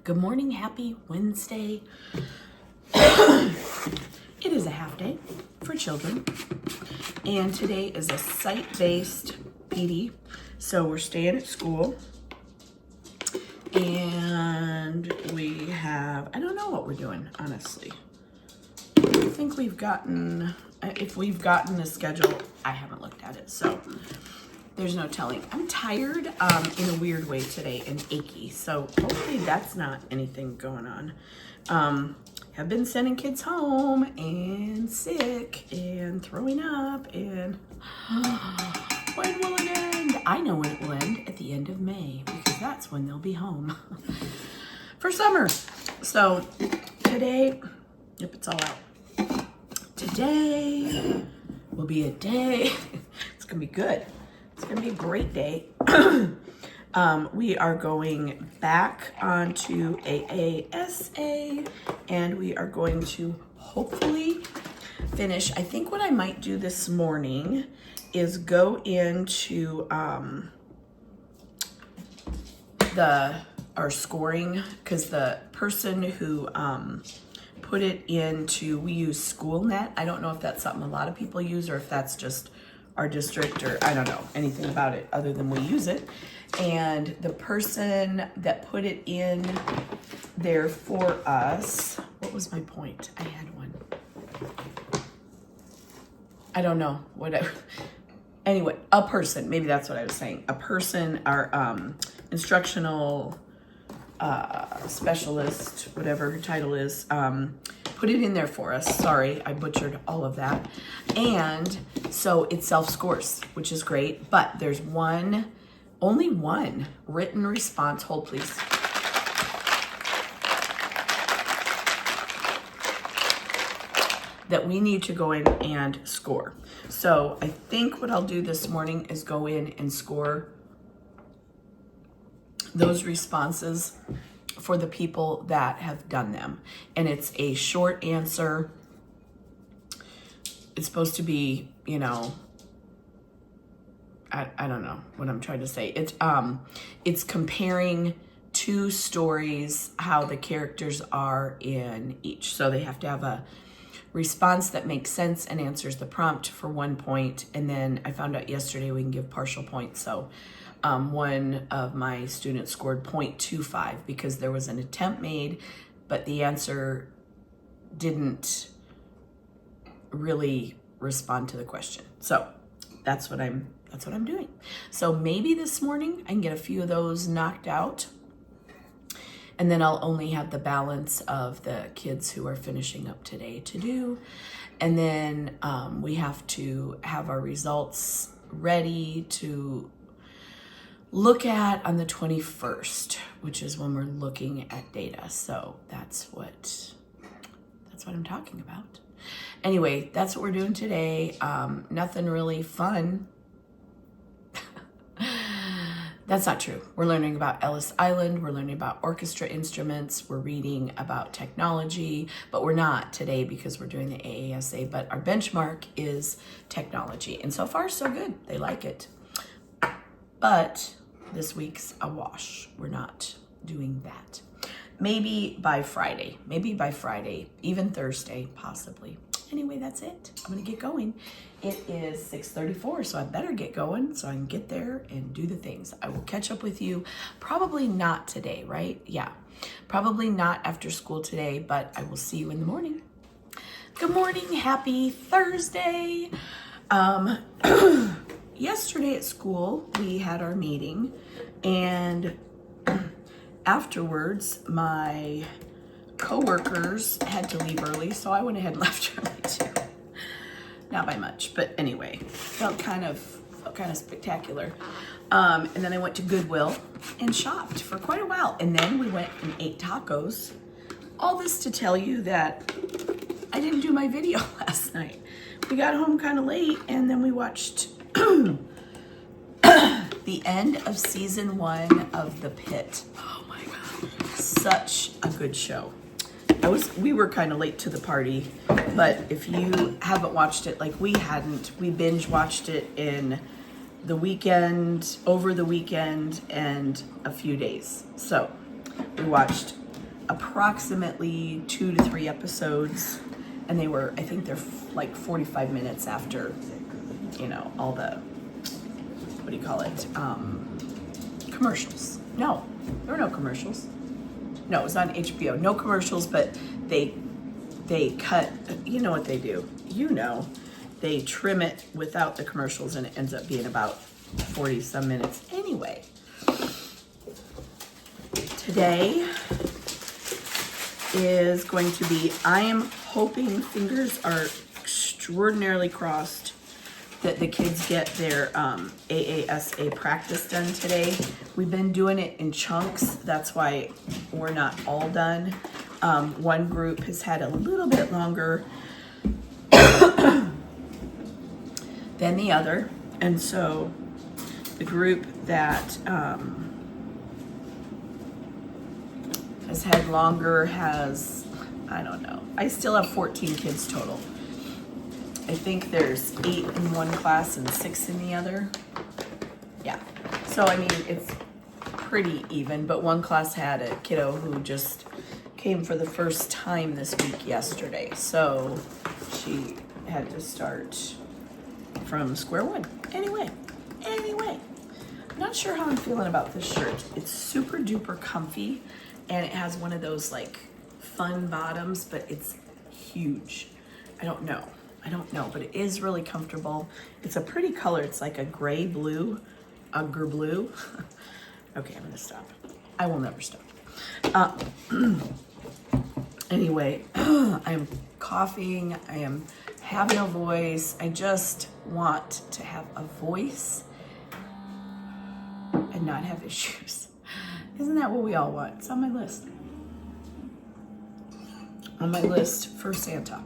Good morning, happy Wednesday. It is a half day for children, and today is a site-based PD, so we're staying at school, and we have, I don't know what we're doing, honestly. I think we've gotten, if we've gotten a schedule, I haven't looked at it, so there's no telling. I'm tired in a weird way today and achy, so hopefully that's not anything going on. Have been sending kids home and sick and throwing up, and when will it end? I know when it will end, at the end of May, because that's when they'll be home for summer. So today, yep, it's all out. Today will be a day. It's gonna be good. It's gonna be a great day. We are going back onto AASA, and we are going to hopefully finish. I think what I might do this morning is go into our scoring, because the person who put it into, we use SchoolNet. I don't know if that's something a lot of people use or if that's just our district, or I don't know anything about it other than we use it. And the person that put it in there for us, what was my point? I had one. I don't know what anyway, a person, maybe that's what I was saying. A person, our instructional specialist, whatever her title is, put it in there for us. Sorry, I butchered all of that. And so it self-scores, which is great, but there's only one written response. Hold, please. That we need to go in and score. So I think what I'll do this morning is go in and score those responses for the people that have done them. And it's a short answer. It's supposed to be, you know, I don't know what I'm trying to say. It's comparing two stories, how the characters are in each. So they have to have a response that makes sense and answers the prompt for 1 point. And then I found out yesterday we can give partial points. So one of my students scored 0.25 because there was an attempt made, but the answer didn't really respond to the question. So that's what I'm doing. So maybe this morning I can get a few of those knocked out, and then I'll only have the balance of the kids who are finishing up today to do. And then we have to have our results ready to look at on the 21st, which is when we're looking at data. So that's what I'm talking about. Anyway, that's what we're doing today. Nothing really fun. That's not true. We're learning about Ellis Island. We're learning about orchestra instruments. We're reading about technology, but we're not today because we're doing the AASA, but our benchmark is technology. And so far, so good. They like it. But this week's a wash. We're not doing that. Maybe by Friday, even Thursday, possibly. Anyway, that's it. I'm gonna get going. It is 6:34, so I better get going so I can get there and do the things. I will catch up with you, probably not today, right? Yeah, probably not after school today, but I will see you in the morning. Good morning, happy Thursday. Yesterday at school, we had our meeting, and afterwards, my coworkers had to leave early, so I went ahead and left early too. Not by much, but anyway, felt kind of spectacular. And then I went to Goodwill and shopped for quite a while, and then we went and ate tacos. All this to tell you that I didn't do my video last night. We got home kind of late, and then we watched the end of season 1 of The Pit. Oh my God, such a good show. We were kind of late to the party, but if you haven't watched it like we hadn't, we binge watched it in the weekend, over the weekend, and a few days. So we watched approximately 2 to 3 episodes, and they were, I think they're like 45 minutes after, you know, all the, what do you call it, commercials. No, there were no commercials. No, it was on HBO. No commercials, but they cut, you know what they do. You know, they trim it without the commercials, and it ends up being about 40 some minutes anyway. Today is going to be, I am hoping, fingers are extraordinarily crossed, that the kids get their AASA practice done today. We've been doing it in chunks. That's why we're not all done. One group has had a little bit longer than the other. And so the group that has had longer has, I don't know. I still have 14 kids total. I think there's 8 in one class and 6 in the other. Yeah. So, I mean, it's pretty even, but one class had a kiddo who just came for the first time this week yesterday. So she had to start from square one. Anyway, I'm not sure how I'm feeling about this shirt. It's super duper comfy, and it has one of those like fun bottoms, but it's huge. I don't know, but it is really comfortable. It's a pretty color. It's like a gray blue, Ugger blue. Okay, I'm gonna stop. I will never stop. Anyway, I'm coughing. I am having a voice. I just want to have a voice and not have issues. Isn't that what we all want? It's on my list. On my list for Santa.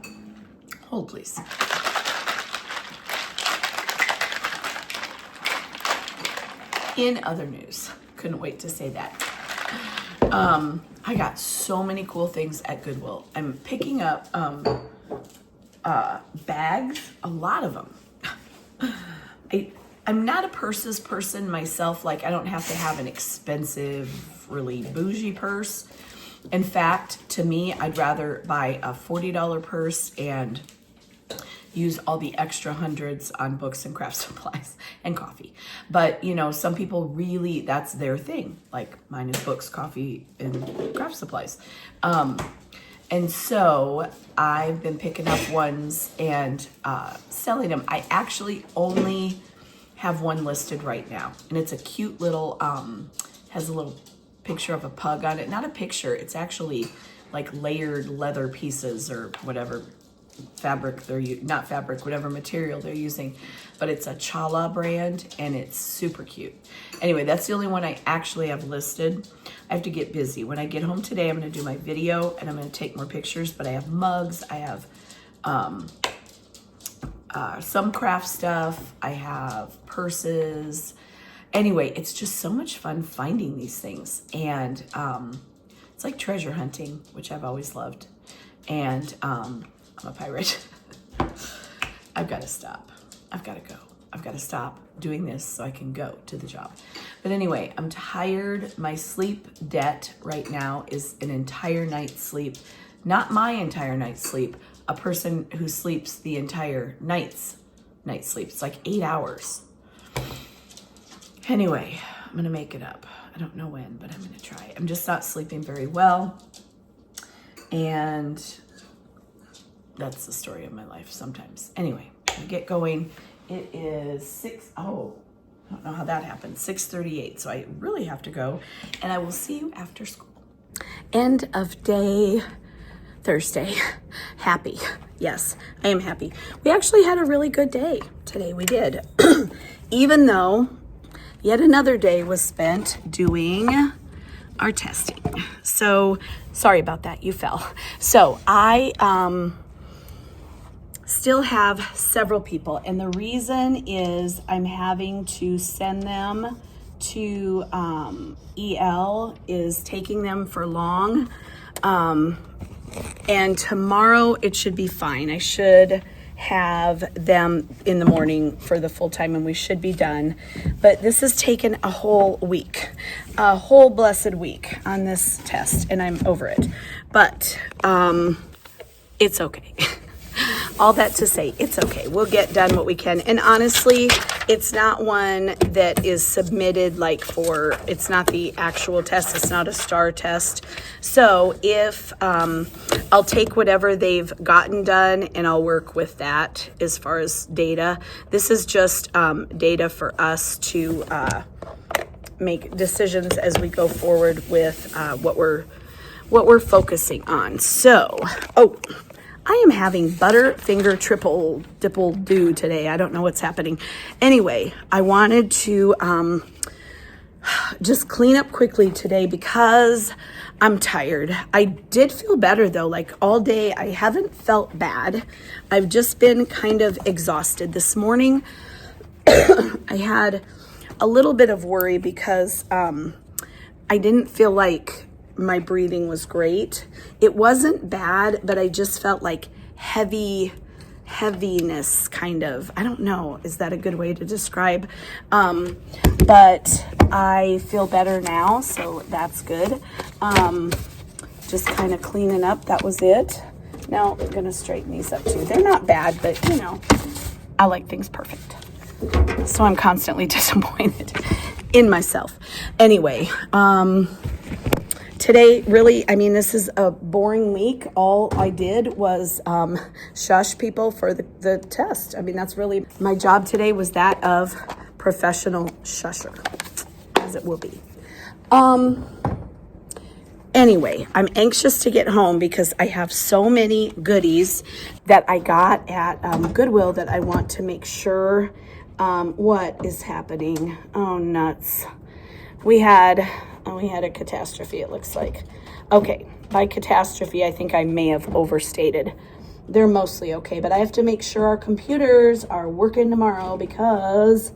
Hold, please. In other news, couldn't wait to say that. I got so many cool things at Goodwill. I'm picking up bags, a lot of them. I'm not a purses person myself. Like, I don't have to have an expensive, really bougie purse. In fact, to me, I'd rather buy a $40 purse and use all the extra hundreds on books and craft supplies and coffee. But, you know, some people really, that's their thing. Like, mine is books, coffee, and craft supplies. And so I've been picking up ones and selling them. I actually only have one listed right now. And it's a cute little, has a little picture of a pug on it. Not a picture, it's actually like layered leather pieces or whatever fabric not fabric, whatever material they're using, but it's a Chala brand and it's super cute. Anyway, that's the only one I actually have listed. I have to get busy. When I get home today, I'm going to do my video and I'm going to take more pictures, but I have mugs, I have some craft stuff, I have purses. Anyway, it's just so much fun finding these things, and it's like treasure hunting, which I've always loved. And I'm a pirate. I've got to stop. I've got to go. I've got to stop doing this so I can go to the job. But anyway, I'm tired. My sleep debt right now is an entire night's sleep. Not my entire night's sleep. A person who sleeps the entire night's sleep. It's like 8 hours. Anyway, I'm going to make it up. I don't know when, but I'm going to try. I'm just not sleeping very well. And that's the story of my life sometimes. Anyway, we get going. It is I don't know how that happened, 6:38. So I really have to go, and I will see you after school. End of day, Thursday. Happy. Yes, I am happy. We actually had a really good day today. We did. Even though yet another day was spent doing our testing. So sorry about that, you fell. So I still have several people, and the reason is I'm having to send them to EL is taking them for long, and tomorrow it should be fine. I should have them in the morning for the full time, and we should be done. But this has taken a whole week, a whole blessed week on this test, and I'm over it. But it's okay. All that to say, it's okay. We'll get done what we can. And honestly, it's not one that is submitted like for, it's not the actual test. It's not a STAR test. So if I'll take whatever they've gotten done and I'll work with that as far as data. This is just data for us to make decisions as we go forward with what we're focusing on. So, I am having butterfinger triple dipple do today. I don't know what's happening. Anyway, I wanted to just clean up quickly today because I'm tired. I did feel better though, like all day. I haven't felt bad. I've just been kind of exhausted. This morning, I had a little bit of worry because I didn't feel like my breathing was great. It wasn't bad, but I just felt like heaviness kind of. I don't know. Is that a good way to describe? But I feel better now, so that's good. Just kind of cleaning up. That was it. Now I'm going to straighten these up too. They're not bad, but you know, I like things perfect. So I'm constantly disappointed in myself. Anyway, today, really, I mean, this is a boring week. All I did was shush people for the test. I mean, that's really my job today, was that of professional shusher, as it will be. Anyway, I'm anxious to get home because I have so many goodies that I got at Goodwill that I want to make sure what is happening. Oh, nuts. We had a catastrophe, it looks like. Okay, by catastrophe, I think I may have overstated. They're mostly okay, but I have to make sure our computers are working tomorrow because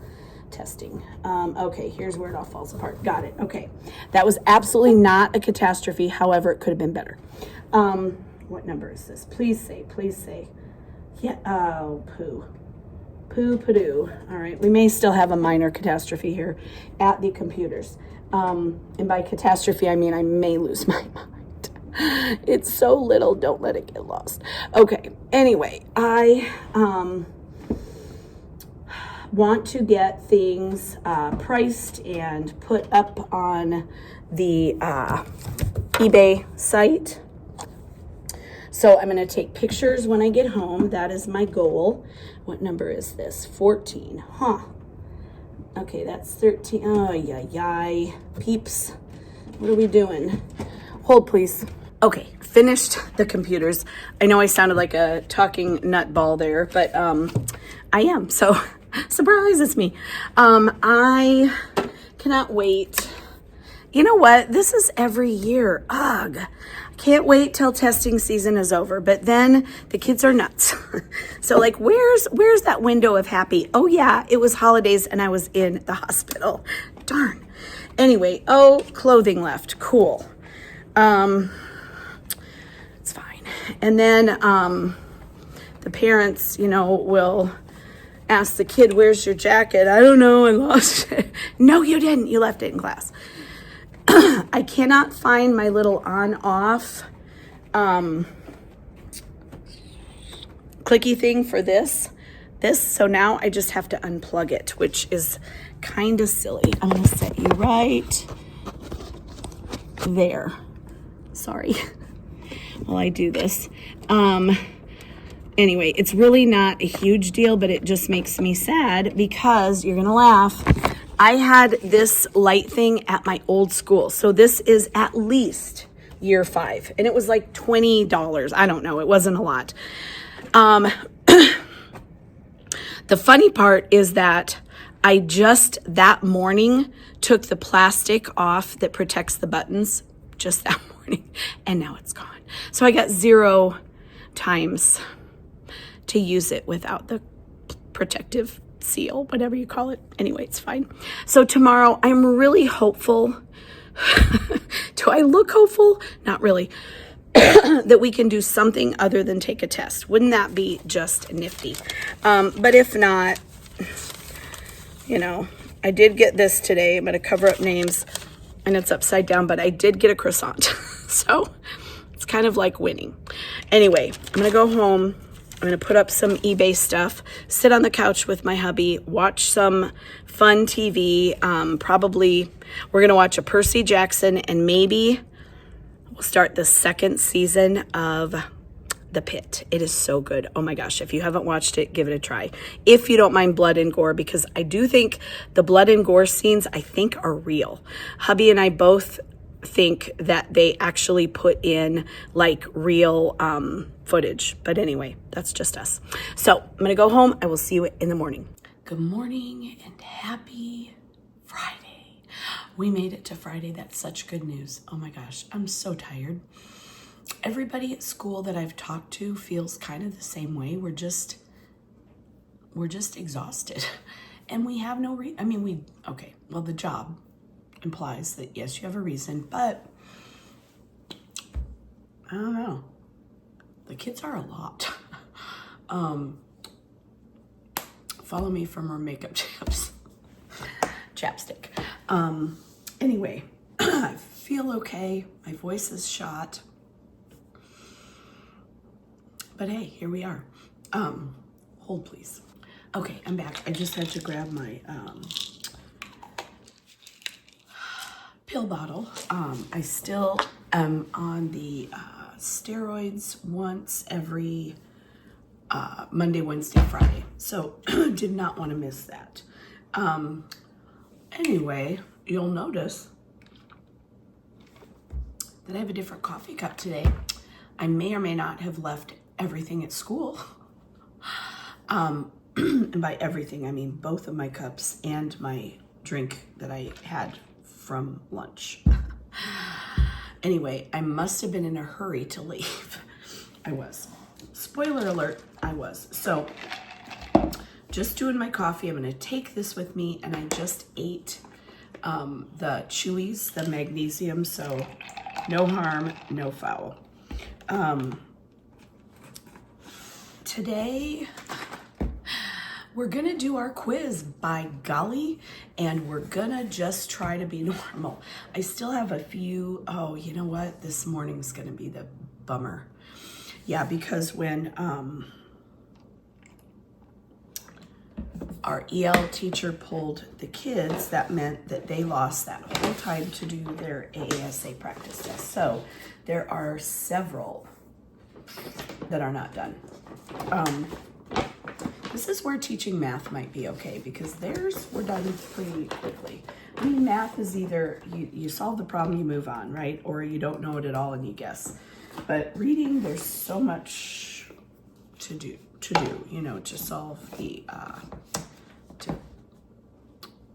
testing. Okay, here's where it all falls apart. Got it. Okay, that was absolutely not a catastrophe. However, it could have been better. What number is this? Please say. Yeah, oh, poo-poo-doo. All right, we may still have a minor catastrophe here at the computers. And by catastrophe, I mean I may lose my mind. It's so little, don't let it get lost. Okay, anyway, I want to get things priced and put up on the eBay site. So I'm going to take pictures when I get home. That is my goal. What number is this? 14. Huh. Okay, that's 13. Oh, yay. Peeps, what are we doing? Hold, please. Okay, finished the computers. I know I sounded like a talking nutball there, but I am. So, surprise, it's me. I cannot wait. You know what? This is every year. Ugh. Can't wait till testing season is over, but then the kids are nuts. So like, where's that window of happy? Oh yeah, it was holidays and I was in the hospital. Darn. Anyway, clothing left. Cool. It's fine. And then the parents, will ask the kid, where's your jacket? I don't know, I lost it. No, you didn't. You left it in class. I cannot find my little on-off clicky thing for this. So now I just have to unplug it, which is kind of silly. I'm going to set you right there. Sorry. While I do this. Anyway, it's really not a huge deal, but it just makes me sad because you're going to laugh. I had this light thing at my old school. So this is at least year 5. And it was like $20. I don't know. It wasn't a lot. The funny part is that I just that morning took the plastic off that protects the buttons just that morning. And now it's gone. So I got 0 times to use it without the protective seal, whatever you call it. Anyway, it's fine. So tomorrow I'm really hopeful. Do I look hopeful? Not really. that we can do something other than take a test. Wouldn't that be just nifty? But if not, you know, I did get this today. I'm going to cover up names, and it's upside down, but I did get a croissant. So it's kind of like winning. Anyway, I'm going to go home. I'm going to put up some eBay stuff, sit on the couch with my hubby, watch some fun TV. Probably we're going to watch a Percy Jackson, and maybe we'll start the second season of The Pit. It is so good. Oh my gosh. If you haven't watched it, give it a try. If you don't mind blood and gore, because I do think the blood and gore scenes, I think, are real. Hubby and I both think that they actually put in like real footage. But anyway, that's just us. So I'm going to go home. I will see you in the morning. Good morning and happy Friday. We made it to Friday. That's such good news. Oh my gosh, I'm so tired. Everybody at school that I've talked to feels kind of the same way. We're just exhausted. And we have no okay, well, the job implies that yes, you have a reason, but I don't know. The kids are a lot. Follow me for more makeup tips. Chapstick. Anyway, I feel okay. My voice is shot. But hey, here we are. Hold please. Okay, I'm back. I just had to grab my pill bottle. I still am on the steroids once every Monday, Wednesday, Friday. So did not want to miss that. Anyway, you'll notice that I have a different coffee cup today. I may or may not have left everything at school. And by everything, I mean both of my cups and my drink that I had from lunch. Anyway, I must have been in a hurry to leave. I was. Spoiler alert, I was. So just doing my coffee. I'm going to take this with me, and I just ate the Chewies, the magnesium, so no harm, no foul. Today, we're going to do our quiz, by golly, and we're going to just try to be normal. I still have a few, oh, you know what? This morning's going to be the bummer. Yeah, because when our EL teacher pulled the kids, that meant that they lost that whole time to do their AASA practice test. So there are several that are not done. This is where teaching math might be okay, because theirs were done pretty quickly. I mean, math is either you solve the problem, you move on, right? Or you don't know it at all and you guess. But reading, there's so much to do, you know, to solve the, to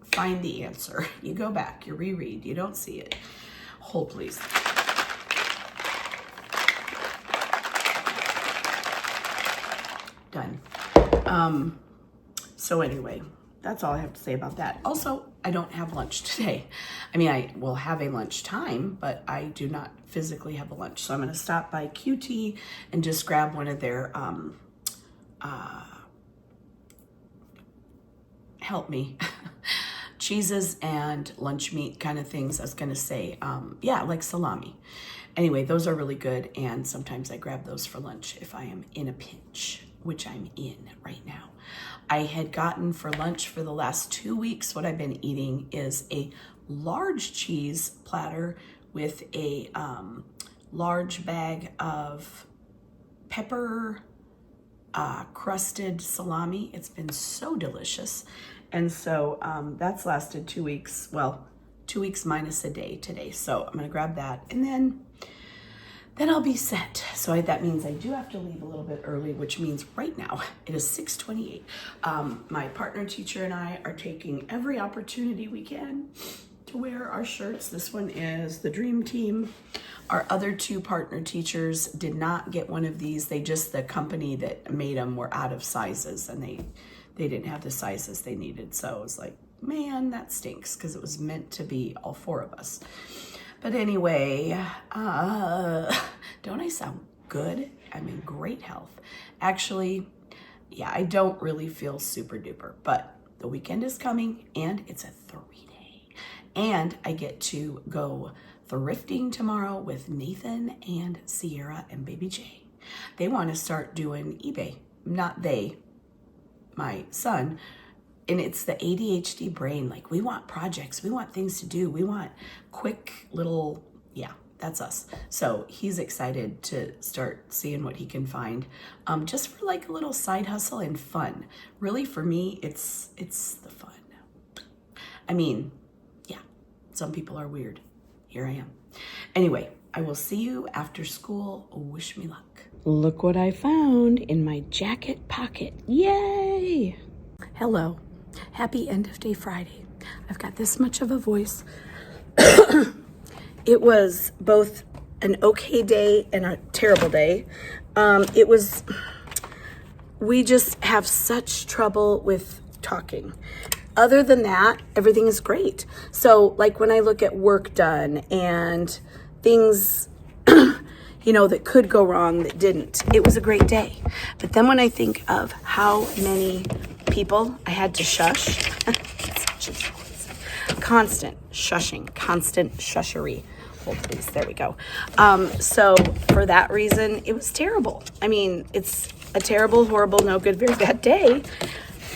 find the answer. You go back, you reread, you don't see it. Hold, please. Done. So anyway, that's all I have to say about that. Also, I don't have lunch today. I mean, I will have a lunch time, but I do not physically have a lunch. So I'm going to stop by QT and just grab one of their, help me, cheeses and lunch meat kind of things. I was going to say, yeah, like salami. Anyway, those are really good. And sometimes I grab those for lunch if I am in a pinch, which I'm in right now. I had gotten for lunch for the last 2 weeks, what I've been eating is a large cheese platter with a large bag of pepper crusted salami. It's been so delicious. And so that's lasted 2 weeks. Well, 2 weeks minus a day today. So I'm gonna grab that, and then I'll be set. So that means I do have to leave a little bit early, which means right now it is 6:28. My partner teacher and I are taking every opportunity we can to wear our shirts. This one is the Dream Team. Our other two partner teachers did not get one of these. The company that made them were out of sizes, and they didn't have the sizes they needed. So it was like, man, that stinks, because it was meant to be all four of us. But anyway, don't I sound good? I'm in great health. Actually, yeah, I don't really feel super duper, but the weekend is coming and it's a 3-day. And I get to go thrifting tomorrow with Nathan and Sierra and baby Jay. They want to start doing eBay. Not they, my son. And it's the ADHD brain. Like, we want projects, we want things to do, we want quick little, yeah, that's us. So he's excited to start seeing what he can find, just for like a little side hustle and fun. Really, for me, it's the fun. I mean, yeah, some people are weird. Here I am. Anyway, I will see you after school. Wish me luck. Look what I found in my jacket pocket. Yay! Hello. Happy end of day Friday. I've got this much of a voice. It was both an okay day and a terrible day. We just have such trouble with talking. Other than that, everything is great. So like when I look at work done and things, that could go wrong that didn't, it was a great day. But then when I think of how many people I had to shush, constant shushing, constant shushery. Hold please, there we go. So for that reason, it was terrible. I mean, it's a terrible, horrible, no good, very bad day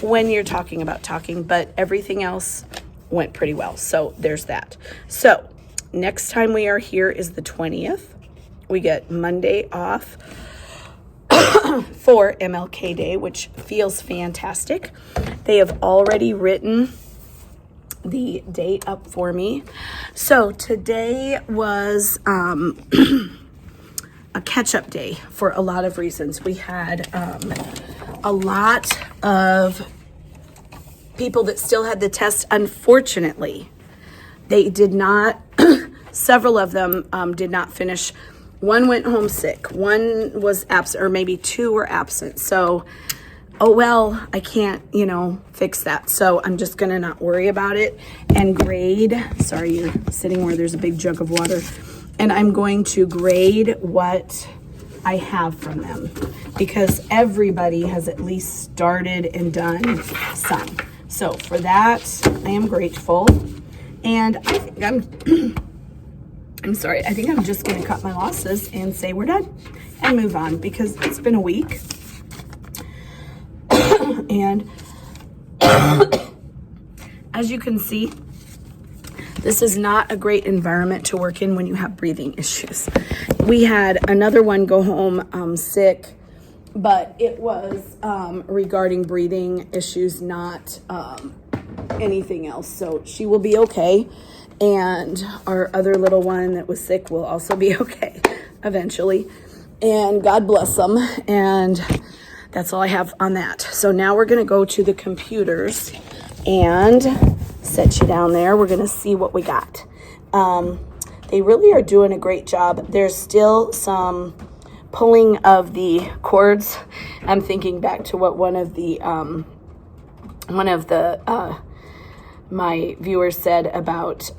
when you're talking about talking, but everything else went pretty well. So there's that. So next time we are here is the 20th. We get Monday off for MLK Day, which feels fantastic. They have already written the date up for me. So today was a catch-up day for a lot of reasons. We had a lot of people that still had the test. Unfortunately, they did not, several of them did not finish. One went home sick, one was absent, or maybe two were absent. So, oh well, I can't, fix that. So I'm just gonna not worry about it and grade. Sorry, you're sitting where there's a big jug of water. And I'm going to grade what I have from them because everybody has at least started and done some. So for that, I am grateful. And I think I'm sorry, I think I'm just going to cut my losses and say we're done and move on because it's been a week. And as you can see, this is not a great environment to work in when you have breathing issues. We had another one go home sick, but it was regarding breathing issues, not anything else. So she will be okay. And our other little one that was sick will also be okay eventually. And God bless them. And that's all I have on that. So now we're going to go to the computers and set you down there. We're going to see what we got. They really are doing a great job. There's still some pulling of the cords. I'm thinking back to what one of the my viewers said about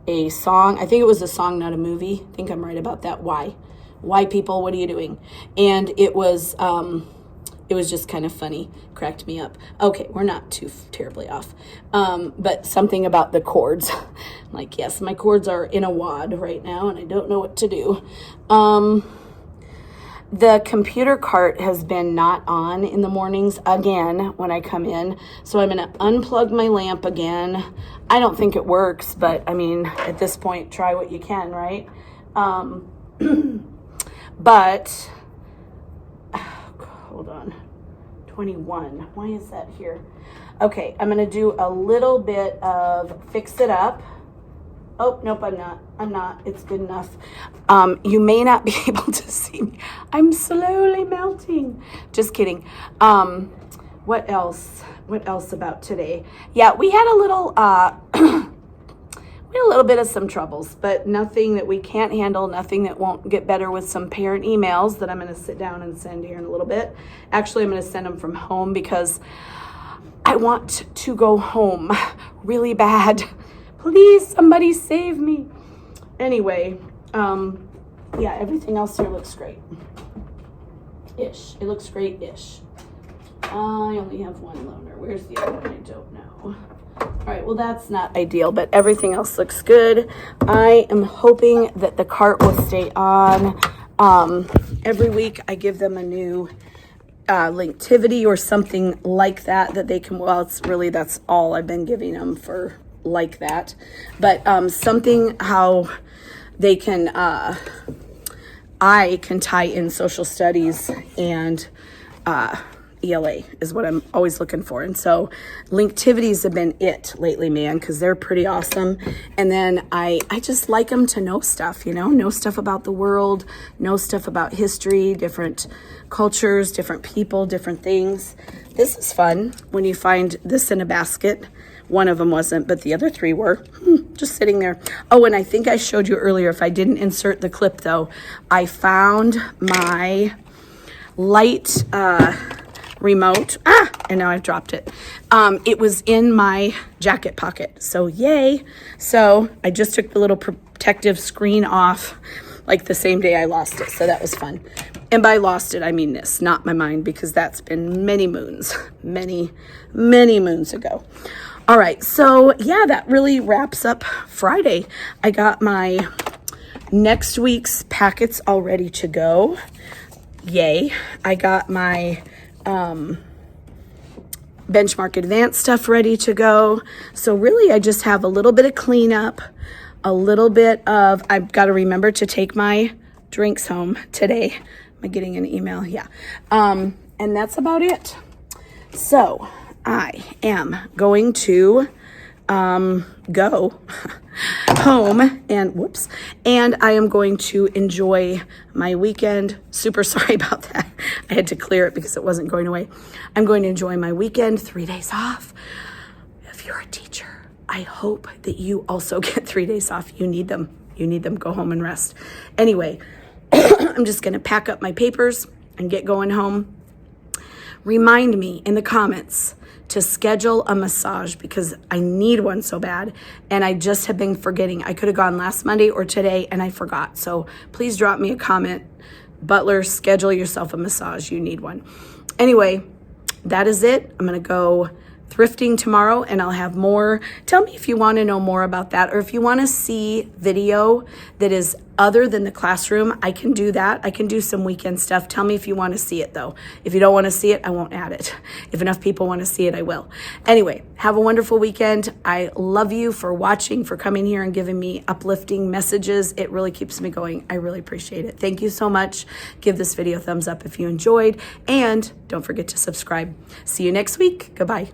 a song. I think it was a song, not a movie. I think I'm right about that. Why people, what are you doing? And it was just kind of funny, cracked me up. Okay, we're not too terribly off. But something about the cords. Like, yes, my cords are in a wad right now and I don't know what to do. The computer cart has been not on in the mornings again when I come in. So I'm going to unplug my lamp again. I don't think it works, but I mean, at this point, try what you can, right? But, hold on, 21, why is that here? Okay, I'm going to do a little bit of fix it up. Oh, nope, I'm not. It's good enough. You may not be able to see me. I'm slowly melting. Just kidding. What else? What else about today? Yeah, we had a little, bit of some troubles, but nothing that we can't handle, nothing that won't get better with some parent emails that I'm going to sit down and send here in a little bit. Actually, I'm going to send them from home because I want to go home really bad. Please, somebody save me. anyway, yeah, everything else here looks great. Ish. It looks great-ish. I only have one loaner. Where's the other one? I don't know. All right, well, that's not ideal, but everything else looks good. I am hoping that the cart will stay on. Every week I give them a new Linktivity or something like that they can, well, it's really, that's all I've been giving them for like that. But something how they can, I can tie in social studies and ELA is what I'm always looking for. And so Linktivities have been it lately, man, because they're pretty awesome. And then I just like them to know stuff, you know stuff about the world, know stuff about history, different cultures, different people, different things. This is fun when you find this in a basket. One of them wasn't, but the other three were just sitting there. Oh, and I think I showed you earlier, if I didn't insert the clip though, I found my light remote. And now I've dropped it. It was in my jacket pocket. So yay. So I just took the little protective screen off like the same day I lost it. So that was fun. And by lost it, I mean this, not my mind, because that's been many moons, many moons ago. All right. So yeah, that really wraps up Friday. I got my next week's packets all ready to go. Yay. I got my benchmark advanced stuff ready to go. So really I just have a little bit of cleanup, a little bit of, I've got to remember to take my drinks home today. Am I getting an email? Yeah. And that's about it. So I am going to go home and I am going to enjoy my weekend. Super sorry about that. I had to clear it because it wasn't going away. I'm going to enjoy my weekend, 3 days off. If you're a teacher, I hope that you also get 3 days off. You need them. Go home and rest. Anyway, I'm just going to pack up my papers and get going home. Remind me in the comments to schedule a massage because I need one so bad and I just have been forgetting. I could have gone last Monday or today and I forgot. So please drop me a comment. Butler, schedule yourself a massage. You need one. Anyway, that is it. I'm going to go thrifting tomorrow and I'll have more. Tell me if you want to know more about that or if you want to see video that is other than the classroom. I can do that. I can do some weekend stuff. Tell me if you want to see it though. If you don't want to see it, I won't add it. If enough people want to see it, I will. Anyway, have a wonderful weekend. I love you for watching, for coming here and giving me uplifting messages. It really keeps me going. I really appreciate it. Thank you so much. Give this video a thumbs up if you enjoyed and don't forget to subscribe. See you next week. Goodbye.